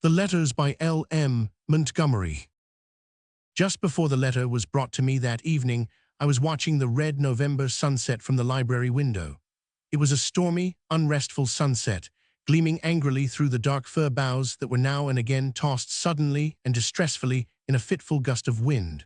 The Letters by L M Montgomery. Just before the letter was brought to me that evening, I was watching the red November sunset from the library window. It was a stormy, unrestful sunset, gleaming angrily through the dark fir boughs that were now and again tossed suddenly and distressfully in a fitful gust of wind.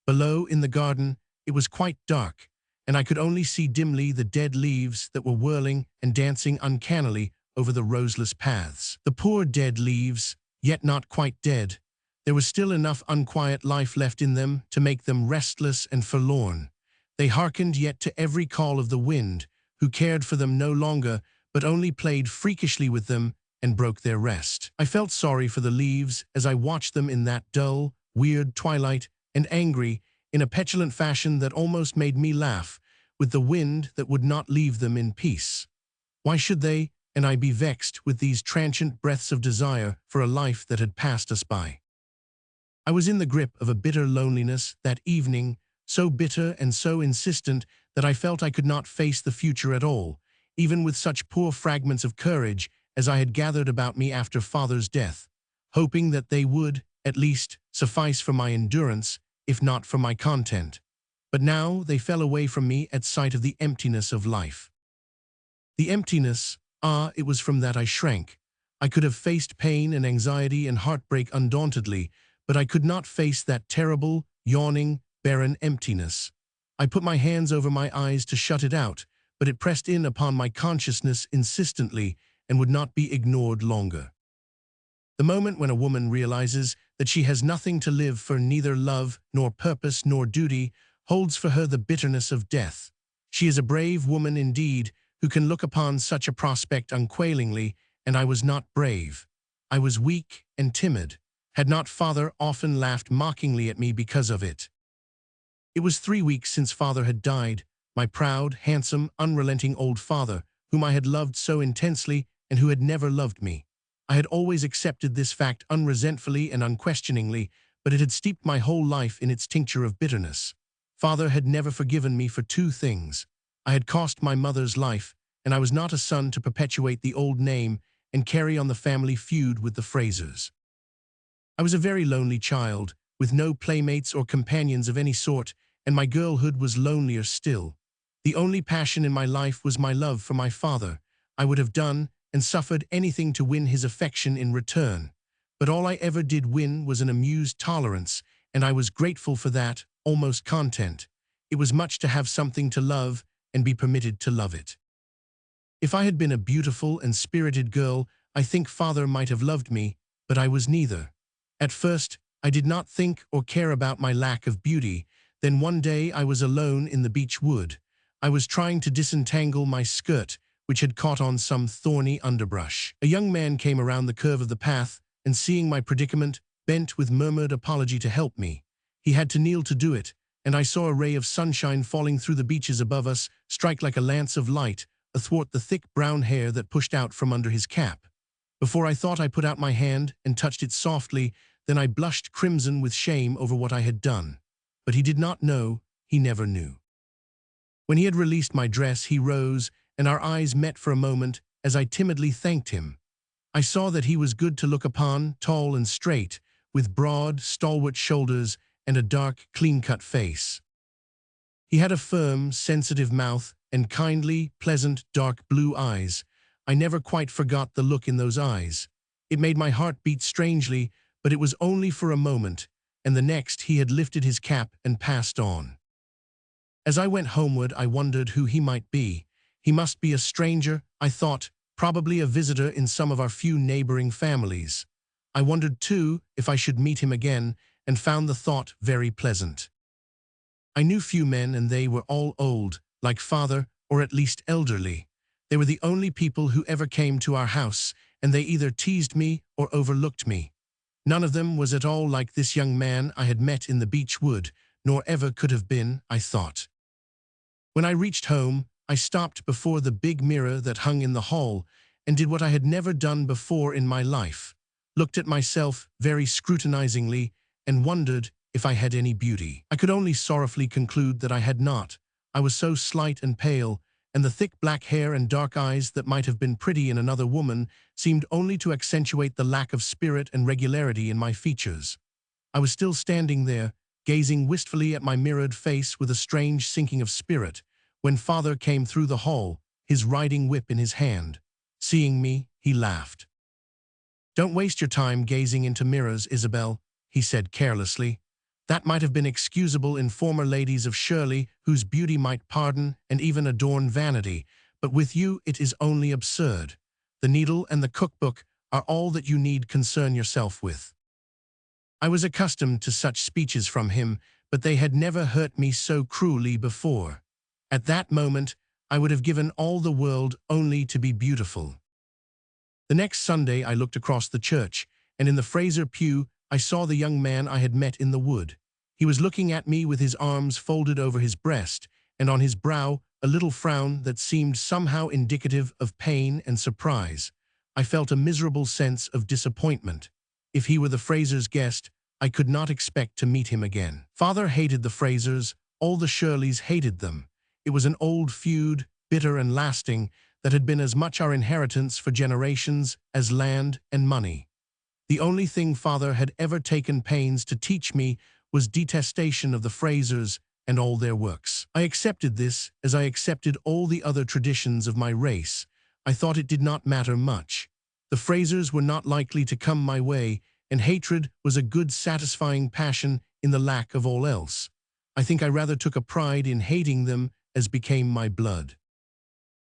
Below, in the garden, it was quite dark, and I could only see dimly the dead leaves that were whirling and dancing uncannily over the roseless paths. The poor dead leaves, yet not quite dead. There was still enough unquiet life left in them to make them restless and forlorn. They hearkened yet to every call of the wind, who cared for them no longer, but only played freakishly with them and broke their rest. I felt sorry for the leaves as I watched them in that dull, weird twilight, and angry, in a petulant fashion that almost made me laugh, with the wind that would not leave them in peace. Why should they and I be vexed with these transient breaths of desire for a life that had passed us by? I was in the grip of a bitter loneliness that evening, so bitter and so insistent that I felt I could not face the future at all, even with such poor fragments of courage as I had gathered about me after Father's death, hoping that they would, at least, suffice for my endurance, if not for my content. But now they fell away from me at sight of the emptiness of life. The emptiness, it was from that I shrank. I could have faced pain and anxiety and heartbreak undauntedly, but I could not face that terrible, yawning, barren emptiness. I put my hands over my eyes to shut it out, but it pressed in upon my consciousness insistently and would not be ignored longer. The moment when a woman realizes that she has nothing to live for, neither love, nor purpose, nor duty, holds for her the bitterness of death. She is a brave woman indeed, who can look upon such a prospect unquailingly, and I was not brave. I was weak and timid. Had not Father often laughed mockingly at me because of it? It was 3 weeks since Father had died, my proud, handsome, unrelenting old father, whom I had loved so intensely and who had never loved me. I had always accepted this fact unresentfully and unquestioningly, but it had steeped my whole life in its tincture of bitterness. Father had never forgiven me for 2 things. I had cost my mother's life, and I was not a son to perpetuate the old name and carry on the family feud with the Frasers. I was a very lonely child, with no playmates or companions of any sort, and my girlhood was lonelier still. The only passion in my life was my love for my father. I would have done and suffered anything to win his affection in return. But all I ever did win was an amused tolerance, and I was grateful for that, almost content. It was much to have something to love and be permitted to love it. If I had been a beautiful and spirited girl, I think Father might have loved me, but I was neither. At first, I did not think or care about my lack of beauty. Then one day I was alone in the beech wood. I was trying to disentangle my skirt, which had caught on some thorny underbrush. A young man came around the curve of the path, and seeing my predicament, bent with murmured apology to help me. He had to kneel to do it, and I saw a ray of sunshine falling through the beeches above us, strike like a lance of light athwart the thick brown hair that pushed out from under his cap. Before I thought, I put out my hand and touched it softly, then I blushed crimson with shame over what I had done. But he did not know, he never knew. When he had released my dress, he rose, and our eyes met for a moment as I timidly thanked him. I saw that he was good to look upon, tall and straight, with broad, stalwart shoulders and a dark, clean-cut face. He had a firm, sensitive mouth and kindly, pleasant, dark blue eyes. I never quite forgot the look in those eyes. It made my heart beat strangely, but it was only for a moment, and the next he had lifted his cap and passed on. As I went homeward, I wondered who he might be. He must be a stranger, I thought, probably a visitor in some of our few neighboring families. I wondered, too, if I should meet him again, and found the thought very pleasant. I knew few men, and they were all old, like Father, or at least elderly. They were the only people who ever came to our house, and they either teased me or overlooked me. None of them was at all like this young man I had met in the beech wood, nor ever could have been, I thought. When I reached home, I stopped before the big mirror that hung in the hall and did what I had never done before in my life, looked at myself very scrutinizingly and wondered if I had any beauty. I could only sorrowfully conclude that I had not. I was so slight and pale, and the thick black hair and dark eyes that might have been pretty in another woman seemed only to accentuate the lack of spirit and regularity in my features. I was still standing there, gazing wistfully at my mirrored face with a strange sinking of spirit, when Father came through the hall, his riding whip in his hand. Seeing me, he laughed. "Don't waste your time gazing into mirrors, Isabel," he said carelessly. "That might have been excusable in former ladies of Shirley whose beauty might pardon and even adorn vanity, but with you it is only absurd. The needle and the cookbook are all that you need concern yourself with." I was accustomed to such speeches from him, but they had never hurt me so cruelly before. At that moment, I would have given all the world only to be beautiful. The next Sunday I looked across the church, and in the Fraser pew I saw the young man I had met in the wood. He was looking at me with his arms folded over his breast, and on his brow a little frown that seemed somehow indicative of pain and surprise. I felt a miserable sense of disappointment. If he were the Frasers' guest, I could not expect to meet him again. Father hated the Frasers, all the Shirleys hated them. It was an old feud, bitter and lasting, that had been as much our inheritance for generations as land and money. The only thing Father had ever taken pains to teach me was detestation of the Frasers and all their works. I accepted this as I accepted all the other traditions of my race. I thought it did not matter much. The Frasers were not likely to come my way, and hatred was a good satisfying passion in the lack of all else. I think I rather took a pride in hating them as became my blood.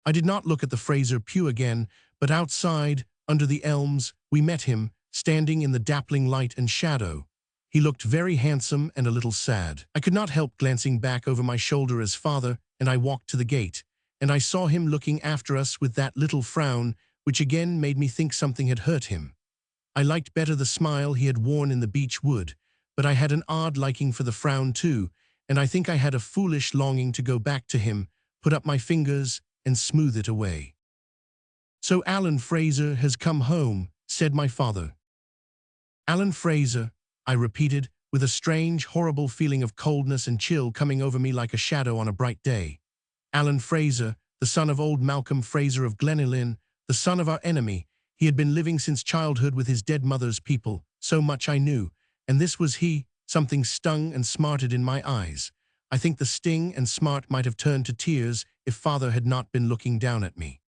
I did not look at the Fraser pew again, but outside, under the elms, we met him, standing in the dappling light and shadow. He looked very handsome and a little sad. I could not help glancing back over my shoulder as Father and I walked to the gate, and I saw him looking after us with that little frown, which again made me think something had hurt him. I liked better the smile he had worn in the beech wood, but I had an odd liking for the frown too, and I think I had a foolish longing to go back to him, put up my fingers, and smooth it away. "So Alan Fraser has come home," said my father. "Alan Fraser," I repeated, with a strange, horrible feeling of coldness and chill coming over me like a shadow on a bright day. Alan Fraser, the son of old Malcolm Fraser of Glenelyn, the son of our enemy. He had been living since childhood with his dead mother's people, so much I knew, and this was he. Something stung and smarted in my eyes. I think the sting and smart might have turned to tears if Father had not been looking down at me.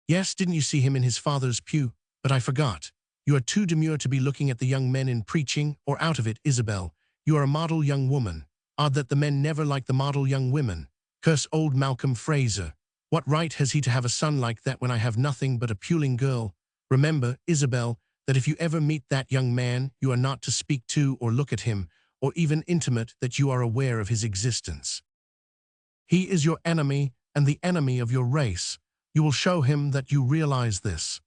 "Yes, didn't you see him in his father's pew? But I forgot. You are too demure to be looking at the young men in preaching, or out of it, Isabel. You are a model young woman. Odd that the men never like the model young women. Curse old Malcolm Fraser. What right has he to have a son like that when I have nothing but a puling girl? Remember, Isabel, that if you ever meet that young man, you are not to speak to or look at him, or even intimate that you are aware of his existence. He is your enemy and the enemy of your race. You will show him that you realize this."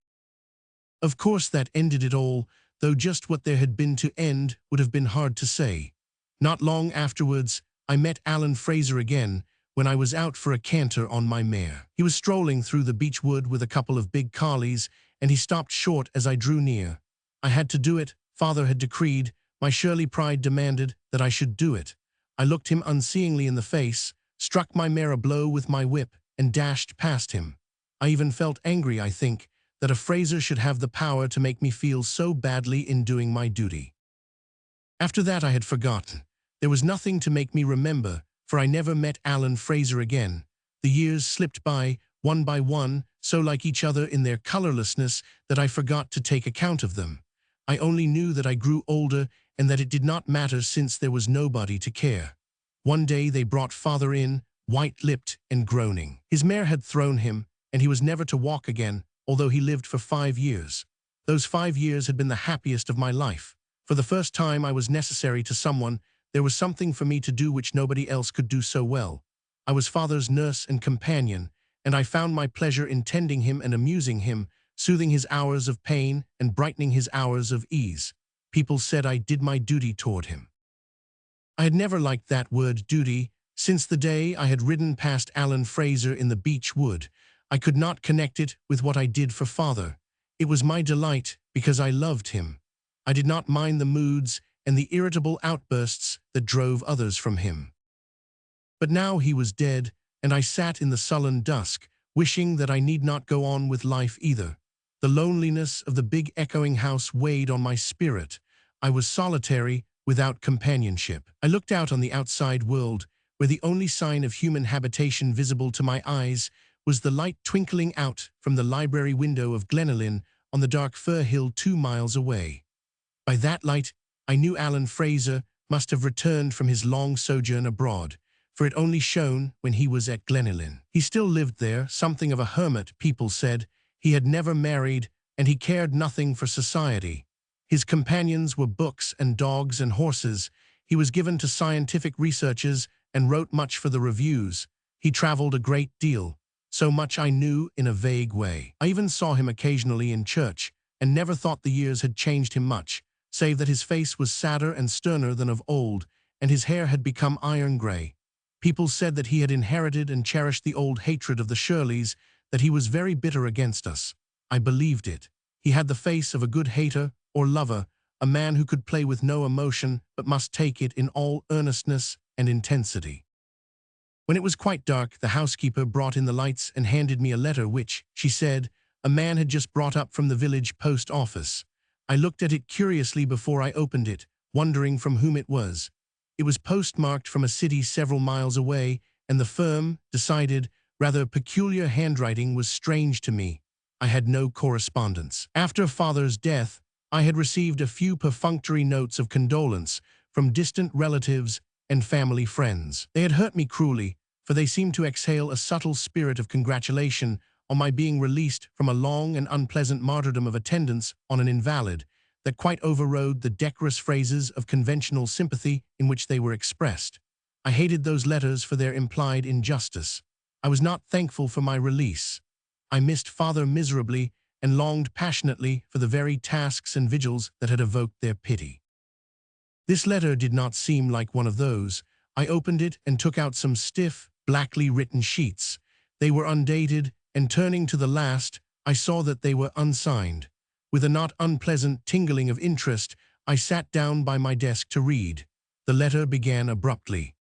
Of course that ended it all, though just what there had been to end would have been hard to say. Not long afterwards, I met Alan Fraser again when I was out for a canter on my mare. He was strolling through the beech wood with a couple of big collies, and he stopped short as I drew near. I had to do it, Father had decreed. My Shirley pride demanded that I should do it. I looked him unseeingly in the face, struck my mare a blow with my whip, and dashed past him. I even felt angry, I think, that a Fraser should have the power to make me feel so badly in doing my duty. After that I had forgotten. There was nothing to make me remember, for I never met Alan Fraser again. The years slipped by one, so like each other in their colorlessness that I forgot to take account of them. I only knew that I grew older and that it did not matter since there was nobody to care. One day they brought Father in, white-lipped and groaning. His mare had thrown him, and he was never to walk again, although he lived for 5 years. Those 5 years had been the happiest of my life. For the first time I was necessary to someone. There was something for me to do which nobody else could do so well. I was Father's nurse and companion, and I found my pleasure in tending him and amusing him, soothing his hours of pain and brightening his hours of ease. People said I did my duty toward him. I had never liked that word duty. Since the day I had ridden past Alan Fraser in the beech wood, I could not connect it with what I did for Father. It was my delight because I loved him. I did not mind the moods and the irritable outbursts that drove others from him. But now he was dead, and I sat in the sullen dusk, wishing that I need not go on with life either. The loneliness of the big echoing house weighed on my spirit. I was solitary, without companionship. I looked out on the outside world, where the only sign of human habitation visible to my eyes was the light twinkling out from the library window of Glenalyn on the dark fir hill 2 miles away. By that light, I knew Alan Fraser must have returned from his long sojourn abroad, for it only shone when he was at Glenalyn. He still lived there, something of a hermit, people said. He had never married, and he cared nothing for society. His companions were books and dogs and horses. He was given to scientific researches and wrote much for the reviews. He traveled a great deal, so much I knew in a vague way. I even saw him occasionally in church, and never thought the years had changed him much, save that his face was sadder and sterner than of old, and his hair had become iron gray. People said that he had inherited and cherished the old hatred of the Shirleys, that he was very bitter against us. I believed it. He had the face of a good hater or lover, a man who could play with no emotion but must take it in all earnestness and intensity. When it was quite dark, the housekeeper brought in the lights and handed me a letter which, she said, a man had just brought up from the village post office. I looked at it curiously before I opened it, wondering from whom it was. It was postmarked from a city several miles away, and the firm, decided, rather peculiar handwriting was strange to me. I had no correspondence. After father's death, I had received a few perfunctory notes of condolence from distant relatives and family friends. They had hurt me cruelly, for they seemed to exhale a subtle spirit of congratulation on my being released from a long and unpleasant martyrdom of attendance on an invalid that quite overrode the decorous phrases of conventional sympathy in which they were expressed. I hated those letters for their implied injustice. I was not thankful for my release. I missed father miserably and longed passionately for the very tasks and vigils that had evoked their pity. This letter did not seem like one of those. I opened it and took out some stiff, blackly written sheets. They were undated, and turning to the last, I saw that they were unsigned. With a not unpleasant tingling of interest, I sat down by my desk to read. The letter began abruptly.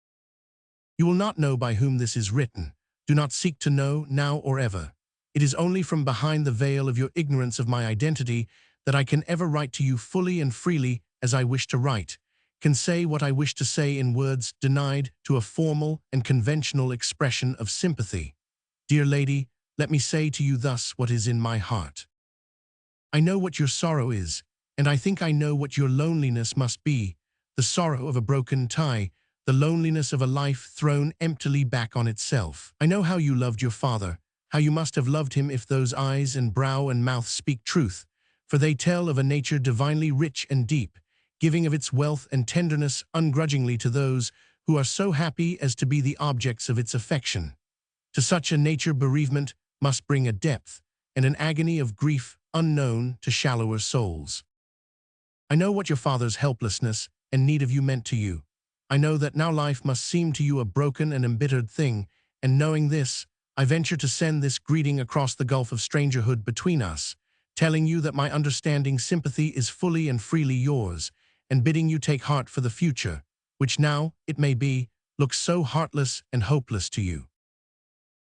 "You will not know by whom this is written. Do not seek to know, now or ever. It is only from behind the veil of your ignorance of my identity that I can ever write to you fully and freely as I wish to write, can say what I wish to say in words denied to a formal and conventional expression of sympathy. Dear lady, let me say to you thus what is in my heart. I know what your sorrow is, and I think I know what your loneliness must be, the sorrow of a broken tie, the loneliness of a life thrown emptily back on itself. I know how you loved your father, how you must have loved him if those eyes and brow and mouth speak truth, for they tell of a nature divinely rich and deep, giving of its wealth and tenderness ungrudgingly to those who are so happy as to be the objects of its affection. To such a nature bereavement must bring a depth and an agony of grief unknown to shallower souls. I know what your father's helplessness and need of you meant to you. I know that now life must seem to you a broken and embittered thing, and knowing this, I venture to send this greeting across the gulf of strangerhood between us, telling you that my understanding sympathy is fully and freely yours, and bidding you take heart for the future, which now, it may be, looks so heartless and hopeless to you.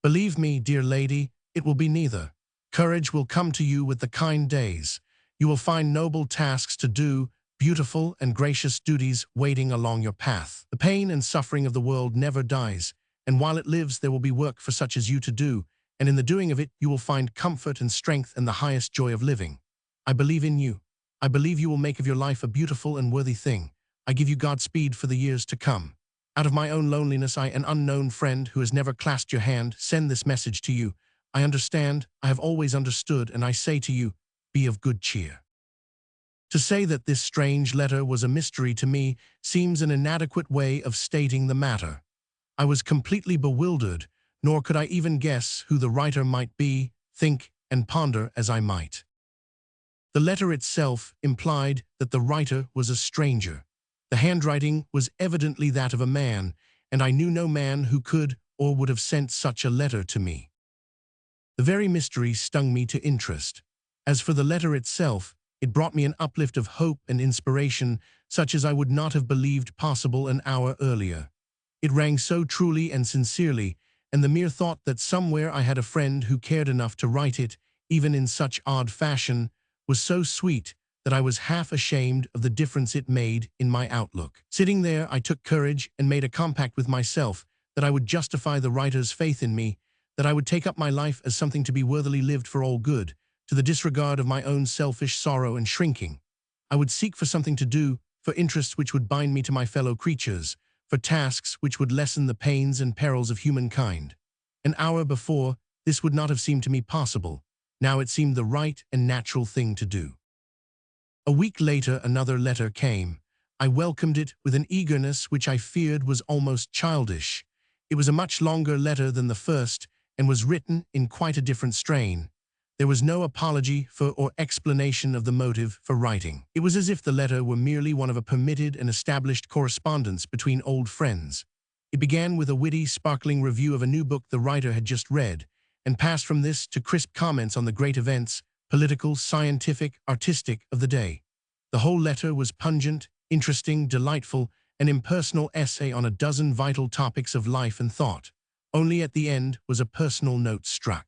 Believe me, dear lady, it will be neither. Courage will come to you with the kind days. You will find noble tasks to do, beautiful and gracious duties waiting along your path. The pain and suffering of the world never dies, and while it lives there will be work for such as you to do, and in the doing of it you will find comfort and strength and the highest joy of living. I believe in you. I believe you will make of your life a beautiful and worthy thing. I give you Godspeed for the years to come. Out of my own loneliness, I, an unknown friend who has never clasped your hand, send this message to you. I understand, I have always understood, and I say to you, be of good cheer." To say that this strange letter was a mystery to me seems an inadequate way of stating the matter. I was completely bewildered, nor could I even guess who the writer might be, think and ponder as I might. The letter itself implied that the writer was a stranger. The handwriting was evidently that of a man, and I knew no man who could or would have sent such a letter to me. The very mystery stung me to interest. As for the letter itself, it brought me an uplift of hope and inspiration such as I would not have believed possible an hour earlier. It rang so truly and sincerely, and the mere thought that somewhere I had a friend who cared enough to write it, even in such odd fashion, was so sweet that I was half ashamed of the difference it made in my outlook. Sitting there, I took courage and made a compact with myself that I would justify the writer's faith in me, that I would take up my life as something to be worthily lived for all good, to the disregard of my own selfish sorrow and shrinking. I would seek for something to do, for interests which would bind me to my fellow creatures, for tasks which would lessen the pains and perils of humankind. An hour before, this would not have seemed to me possible. Now it seemed the right and natural thing to do. A week later, another letter came. I welcomed it with an eagerness which I feared was almost childish. It was a much longer letter than the first and was written in quite a different strain. There was no apology for or explanation of the motive for writing. It was as if the letter were merely one of a permitted and established correspondence between old friends. It began with a witty, sparkling review of a new book the writer had just read, and passed from this to crisp comments on the great events, political, scientific, artistic, of the day. The whole letter was pungent, interesting, delightful, an impersonal essay on a dozen vital topics of life and thought. Only at the end was a personal note struck.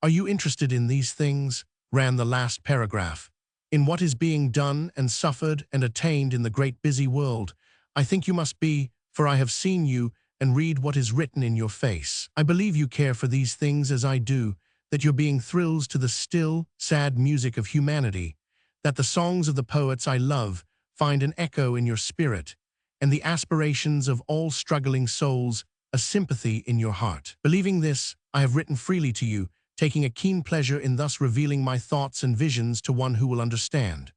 "Are you interested in these things?" ran the last paragraph. "In what is being done and suffered and attained in the great busy world? I think you must be, for I have seen you and read what is written in your face. I believe you care for these things as I do, that your being thrills to the still, sad music of humanity, that the songs of the poets I love find an echo in your spirit, and the aspirations of all struggling souls a sympathy in your heart. Believing this, I have written freely to you, taking a keen pleasure in thus revealing my thoughts and visions to one who will understand.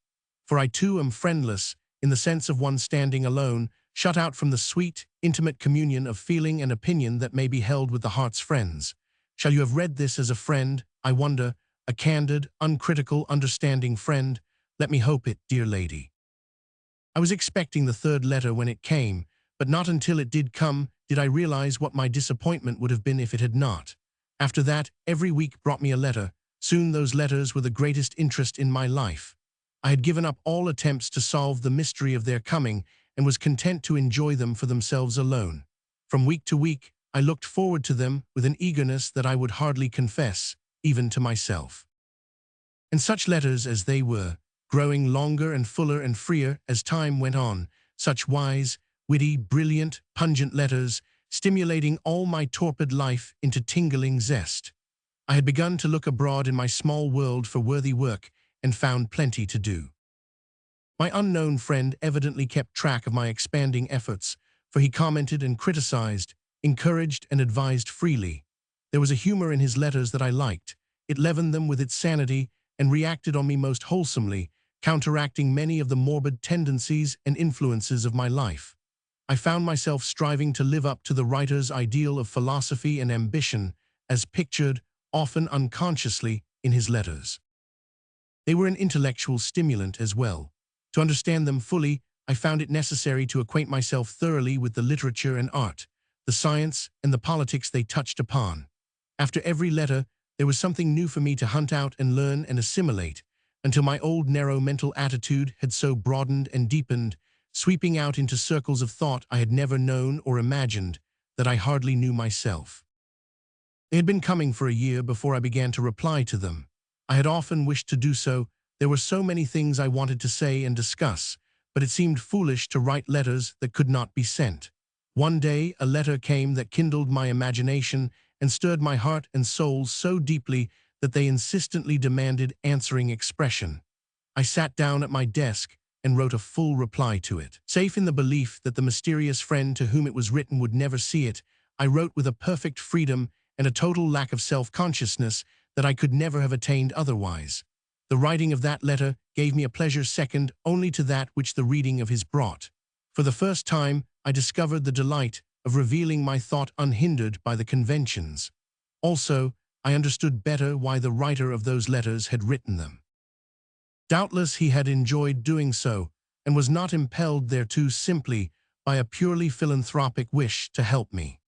For I too am friendless, in the sense of one standing alone, shut out from the sweet, intimate communion of feeling and opinion that may be held with the heart's friends. Shall you have read this as a friend, I wonder, a candid, uncritical, understanding friend? Let me hope it, dear lady." I was expecting the third letter when it came, but not until it did come did I realize what my disappointment would have been if it had not. After that, every week brought me a letter. Soon those letters were the greatest interest in my life. I had given up all attempts to solve the mystery of their coming and was content to enjoy them for themselves alone. From week to week, I looked forward to them with an eagerness that I would hardly confess, even to myself. And such letters as they were, growing longer and fuller and freer as time went on, such wise, witty, brilliant, pungent letters, stimulating all my torpid life into tingling zest. I had begun to look abroad in my small world for worthy work and found plenty to do. My unknown friend evidently kept track of my expanding efforts, for he commented and criticized, encouraged and advised freely. There was a humor in his letters that I liked. It leavened them with its sanity and reacted on me most wholesomely, counteracting many of the morbid tendencies and influences of my life. I found myself striving to live up to the writer's ideal of philosophy and ambition, as pictured, often unconsciously, in his letters. They were an intellectual stimulant as well. To understand them fully, I found it necessary to acquaint myself thoroughly with the literature and art, the science and the politics they touched upon. After every letter, there was something new for me to hunt out and learn and assimilate, until my old narrow mental attitude had so broadened and deepened, sweeping out into circles of thought I had never known or imagined, that I hardly knew myself. They had been coming for a year before I began to reply to them. I had often wished to do so. There were so many things I wanted to say and discuss, but it seemed foolish to write letters that could not be sent. One day, a letter came that kindled my imagination and stirred my heart and soul so deeply that they insistently demanded answering expression. I sat down at my desk and wrote a full reply to it. Safe in the belief that the mysterious friend to whom it was written would never see it, I wrote with a perfect freedom and a total lack of self-consciousness that I could never have attained otherwise. The writing of that letter gave me a pleasure second only to that which the reading of his brought. For the first time, I discovered the delight of revealing my thought unhindered by the conventions. Also, I understood better why the writer of those letters had written them. Doubtless he had enjoyed doing so, and was not impelled thereto simply by a purely philanthropic wish to help me.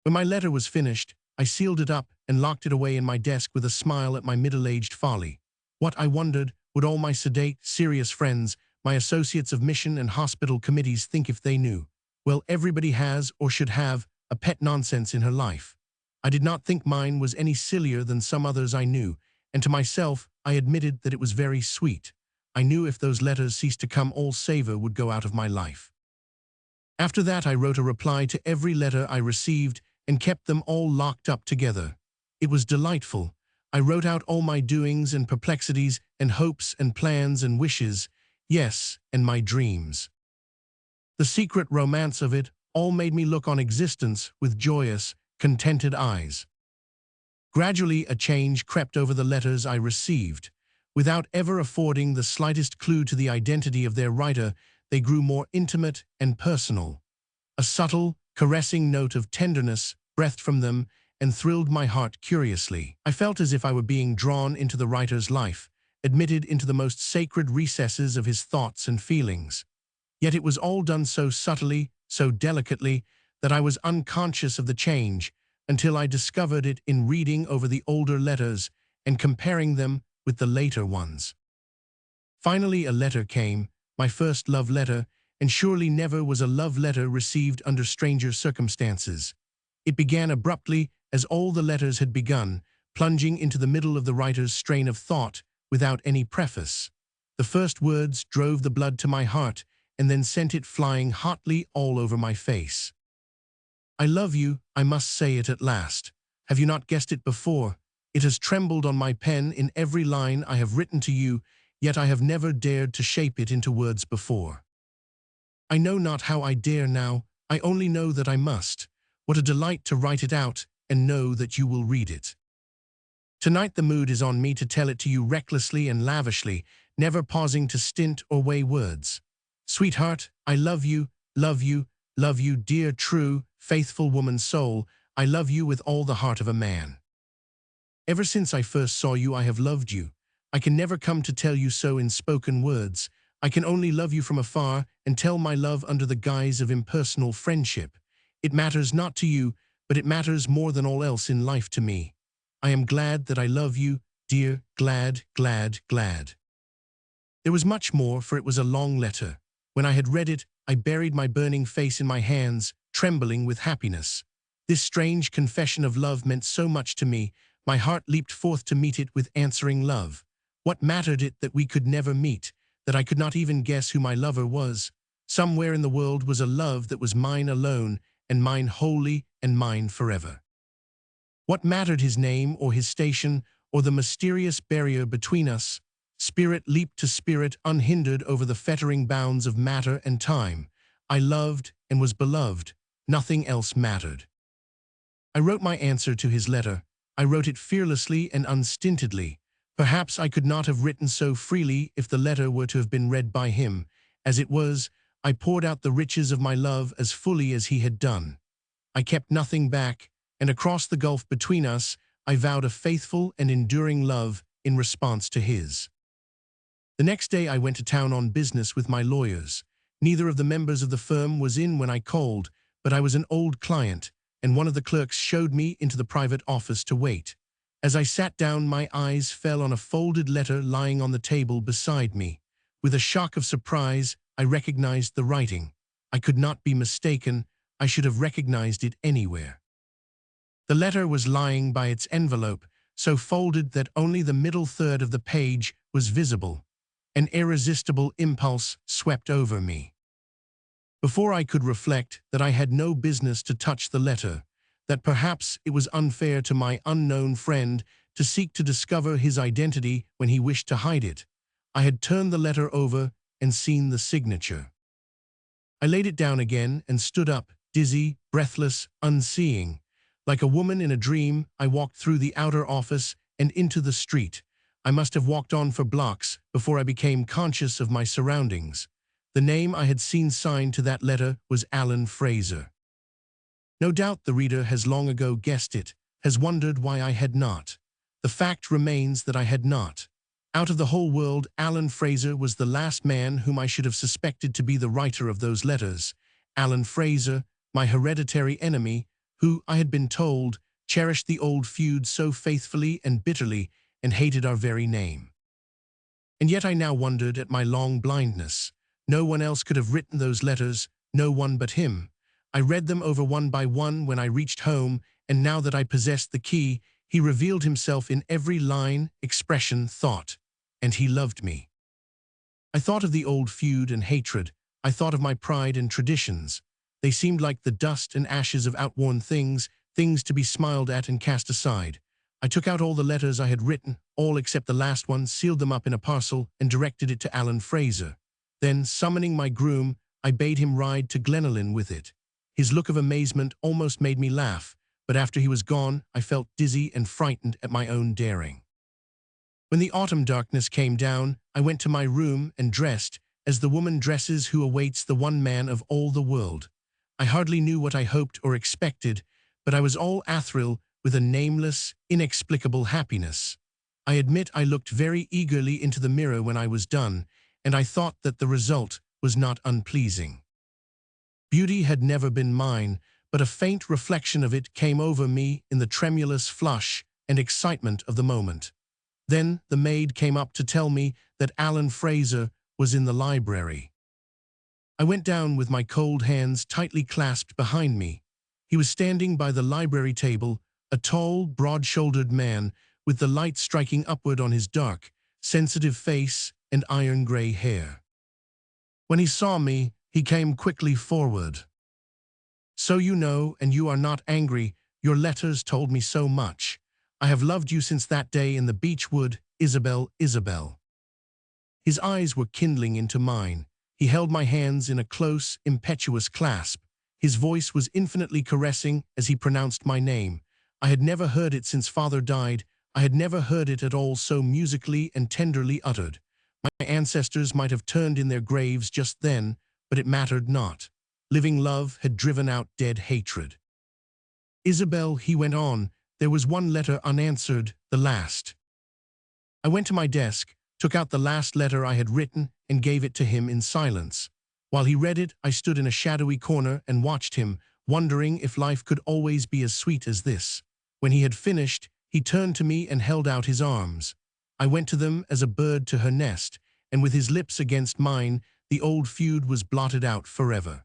When my letter was finished, I sealed it up and locked it away in my desk with a smile at my middle-aged folly. What, I wondered, would all my sedate, serious friends, my associates of mission and hospital committees think if they knew? Well, everybody has, or should have, a pet nonsense in her life. I did not think mine was any sillier than some others I knew, and to myself I admitted that it was very sweet. I knew if those letters ceased to come, all savor would go out of my life. After that I wrote a reply to every letter I received and kept them all locked up together. It was delightful. I wrote out all my doings and perplexities and hopes and plans and wishes, yes, and my dreams. The secret romance of it all made me look on existence with joyous, contented eyes. Gradually a change crept over the letters I received. Without ever affording the slightest clue to the identity of their writer, they grew more intimate and personal. A subtle, caressing note of tenderness breathed from them and thrilled my heart curiously. I felt as if I were being drawn into the writer's life, admitted into the most sacred recesses of his thoughts and feelings. Yet it was all done so subtly, so delicately, that I was unconscious of the change until I discovered it in reading over the older letters and comparing them with the later ones. Finally a letter came, my first love letter, and surely never was a love letter received under stranger circumstances. It began abruptly, as all the letters had begun, plunging into the middle of the writer's strain of thought without any preface. The first words drove the blood to my heart and then sent it flying hotly all over my face. I love you, I must say it at last. Have you not guessed it before? It has trembled on my pen in every line I have written to you, yet I have never dared to shape it into words before. I know not how I dare now, I only know that I must. What a delight to write it out and know that you will read it. Tonight the mood is on me to tell it to you recklessly and lavishly, never pausing to stint or weigh words. Sweetheart, I love you, love you, love you, dear, true, faithful woman soul, I love you with all the heart of a man. Ever since I first saw you, I have loved you. I can never come to tell you so in spoken words. I can only love you from afar and tell my love under the guise of impersonal friendship. It matters not to you, but it matters more than all else in life to me. I am glad that I love you, dear, glad, glad, glad. There was much more, for it was a long letter. When I had read it, I buried my burning face in my hands, trembling with happiness. This strange confession of love meant so much to me. My heart leaped forth to meet it with answering love. What mattered it that we could never meet, that I could not even guess who my lover was? Somewhere in the world was a love that was mine alone, and mine wholly, and mine forever. What mattered his name or his station, or the mysterious barrier between us? Spirit leaped to spirit unhindered over the fettering bounds of matter and time. I loved and was beloved. Nothing else mattered. I wrote my answer to his letter. I wrote it fearlessly and unstintedly. Perhaps I could not have written so freely if the letter were to have been read by him. As it was, I poured out the riches of my love as fully as he had done. I kept nothing back, and across the gulf between us, I vowed a faithful and enduring love in response to his. The next day I went to town on business with my lawyers. Neither of the members of the firm was in when I called, but I was an old client, and one of the clerks showed me into the private office to wait. As I sat down, my eyes fell on a folded letter lying on the table beside me. With a shock of surprise, I recognized the writing. I could not be mistaken. I should have recognized it anywhere. The letter was lying by its envelope, so folded that only the middle third of the page was visible. An irresistible impulse swept over me. Before I could reflect that I had no business to touch the letter, that perhaps it was unfair to my unknown friend to seek to discover his identity when he wished to hide it, I had turned the letter over and seen the signature. I laid it down again and stood up, dizzy, breathless, unseeing. Like a woman in a dream, I walked through the outer office and into the street. I must have walked on for blocks before I became conscious of my surroundings. The name I had seen signed to that letter was Alan Fraser. No doubt the reader has long ago guessed it, has wondered why I had not. The fact remains that I had not. Out of the whole world, Alan Fraser was the last man whom I should have suspected to be the writer of those letters. Alan Fraser, my hereditary enemy, who, I had been told, cherished the old feud so faithfully and bitterly and hated our very name. And yet I now wondered at my long blindness. No one else could have written those letters, no one but him. I read them over one by one when I reached home, and now that I possessed the key, he revealed himself in every line, expression, thought. And he loved me. I thought of the old feud and hatred. I thought of my pride and traditions. They seemed like the dust and ashes of outworn things, things to be smiled at and cast aside. I took out all the letters I had written, all except the last one, sealed them up in a parcel, and directed it to Alan Fraser. Then, summoning my groom, I bade him ride to Glenalyn with it. His look of amazement almost made me laugh, but after he was gone, I felt dizzy and frightened at my own daring. When the autumn darkness came down, I went to my room and dressed, as the woman dresses who awaits the one man of all the world. I hardly knew what I hoped or expected, but I was all athrill with a nameless, inexplicable happiness. I admit I looked very eagerly into the mirror when I was done, and I thought that the result was not unpleasing. Beauty had never been mine, but a faint reflection of it came over me in the tremulous flush and excitement of the moment. Then the maid came up to tell me that Alan Fraser was in the library. I went down with my cold hands tightly clasped behind me. He was standing by the library table, a tall, broad-shouldered man with the light striking upward on his dark, sensitive face and iron-gray hair. When he saw me, he came quickly forward. "So you know, and you are not angry. Your letters told me so much. I have loved you since that day in the beech wood, Isabel, Isabel." His eyes were kindling into mine. He held my hands in a close, impetuous clasp. His voice was infinitely caressing as he pronounced my name. I had never heard it since father died. I had never heard it at all so musically and tenderly uttered. My ancestors might have turned in their graves just then, but it mattered not. Living love had driven out dead hatred. "Isabel," he went on, "there was one letter unanswered, the last." I went to my desk, took out the last letter I had written, and gave it to him in silence. While he read it, I stood in a shadowy corner and watched him, wondering if life could always be as sweet as this. When he had finished, he turned to me and held out his arms. I went to them as a bird to her nest, and with his lips against mine, the old feud was blotted out forever.